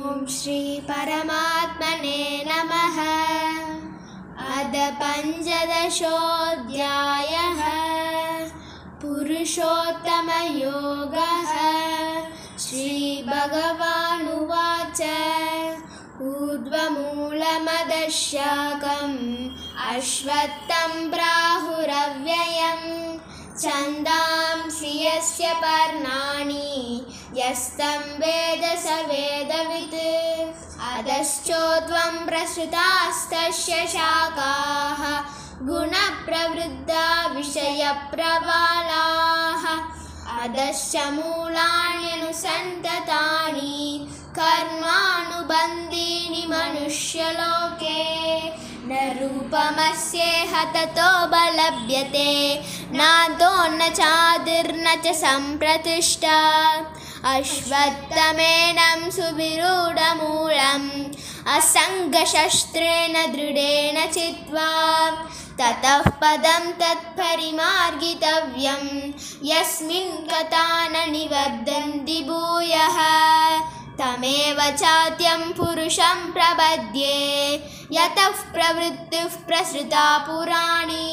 ॐ श्री परमात्मने नमः। अद पञ्चदशोऽध्यायः पुरुषोत्तमयोगः। श्रीभगवानुवाच ऊर्ध्वमूलमदशाकम् अश्वत्थं प्राहुरव्ययम् छन्दांसि यस्य पर्णानि यस्तं वेद स वेदवित्। अधश्चोर्ध्वं प्रसृतास्तस्य शाखाः गुणप्रवृद्धा विषयप्रबलाः। अधश्च मूलान्यनुसन्ततानि कर्मानुबन्धीनि मनुष्यलोके। न रूपमस्येह ततोपलभ्यते नान्तो न चादिर्न च सम्प्रतिष्ठा। अश्वत्थमेनं सुविरूढमूलम् असङ्गशस्त्रेण दृढेन चित्वा ततः पदं तत्परिमार्गितव्यं यस्मिन् गता न निवर्तन्ति भूयः। तमेव चाद्यं पुरुषं प्रपद्ये यतः प्रवृत्तिः प्रसृता पुराणी।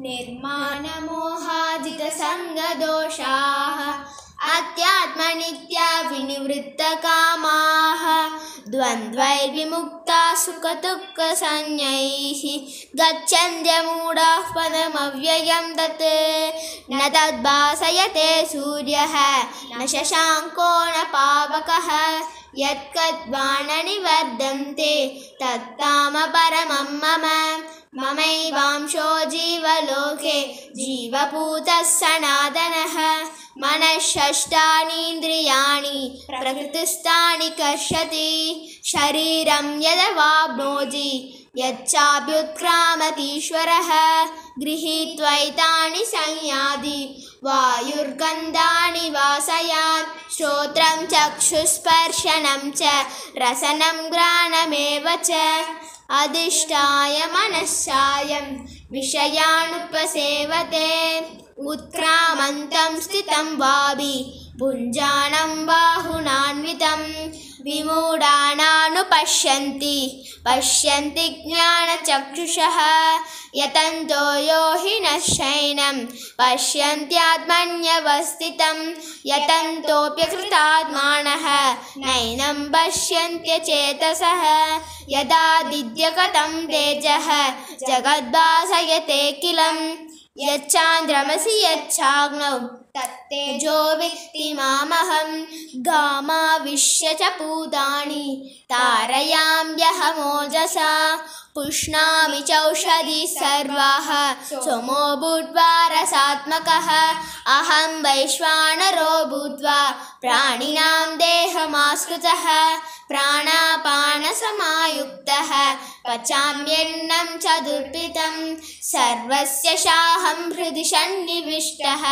निर्माणमोहाजितसङ्गदोषाः अध्यात्मनित्या विनिवृत्तकामाः। द्वन्द्वैर्विमुक्ताः सुखदुःखसंज्ञैः गच्छन्त्यमूढाः पदमव्ययं तत्। न तद्भासयते सूर्यः न शशाङ्को न पावकः यत्कद्वा न निवर्तन्ते तत्ताम परमं मम। ममैवांशो जीवलोके जीवभूतः सनातनः। मनःषष्ठानीन्द्रियाणि प्रकृतिस्थानि कर्षति। शरीरं यदवाप्नोति यच्चाप्युत्क्रामतीश्वरः गृहीत्वैतानि संयाति वायुर्गन्धानि वासयात्। श्रोत्रं चक्षुस्पर्शनं च रसनं घ्राणमेव च अधिष्ठाय मनश्चायं विषयानुपसेवते। उत्क्रामन्तं स्थितं वापि भुञ्जानं बाहुनान्वितं। विमूढानानुपश्यन्ति पश्यन्ति ज्ञानचक्षुषः यतन्तो यो हि नश्यैनं पश्यन्त्यात्मन्यवस्थितं। यतन्तोऽप्यकृतात्मानः नैनं पश्यन्त्यचेतसः। यदादित्यगतं तेजः जगद्भासयतेऽखिलम् यच्चान्द्रमसि यच्चाग्नौ तत्तेजो विद्धि मामहं। गामाविश्य च भूतानि तारयाम्यहमोजसा। पुष्णामि चौषधि सर्वाः सोमो भूत्वा रसात्मकः। अहं वैश्वानरो भूत्वा प्राणिनां देहमाश्रितः। प्राणापानसमायुक्तः पचाम्यन्नं चतुर्विधं। सर्वस्य चाहं हृदि सन्निविष्टः।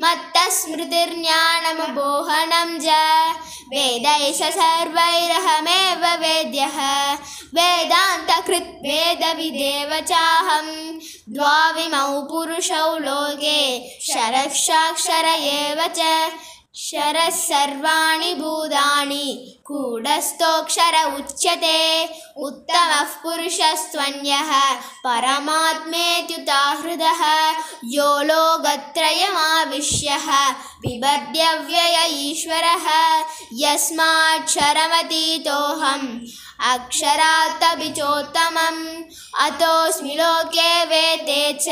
मत्तः स्मृतिर्ज्ञानमपोहनं च वेदैः सर्वैरहमेव वेद्यः। वेदान्तकृत् वेदविदेव चाहं। द्वाविमौ पुरुषौ लोके क्षरश्चाक्षर एव च। क्षरः सर्वाणि भूतानि कूटस्थोऽक्षर उच्यते। उत्तमः पुरुषस्त्वन्यः परमात्मेत्युदाहृतः। यो लोकत्रयमाविश्यः बिभर्त्यव्यय ईश्वरः। यस्माक्षरमतीतोऽहम् अक्षरादपि चोत्तमम्। अतोऽस्मि लोके वेदे च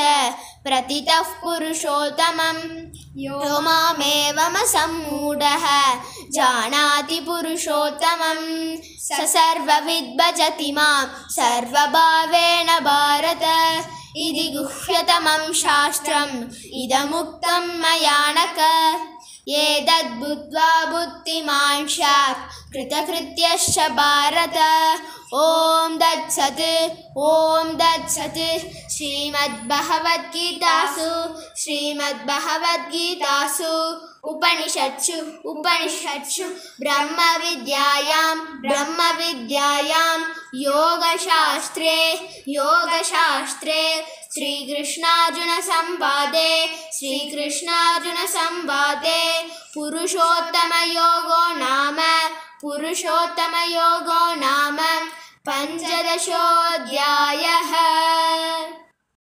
प्रतितः पुरुषोत्तमम्। यो मामेवमसम्मूढः जानाति पुरुषोत्तमं। स सर्वविद् भजति मां सर्वभावेन भारत। इति गुह्यतमं शास्त्रम् इदमुक्तं मया नघ। एतद्बुद्ध्वा बुद्धिमान् स्यात् कृतकृत्यश्च भारत। ॐ तत्सत् ॐ तत्सत्। श्रीमद्भगवद्गीतासु उपनिषत्सु ब्रह्मविद्यायां योगशास्त्रे श्रीकृष्णार्जुन संवादे पुरुषोत्तमयोगो नाम 15 अध्याय।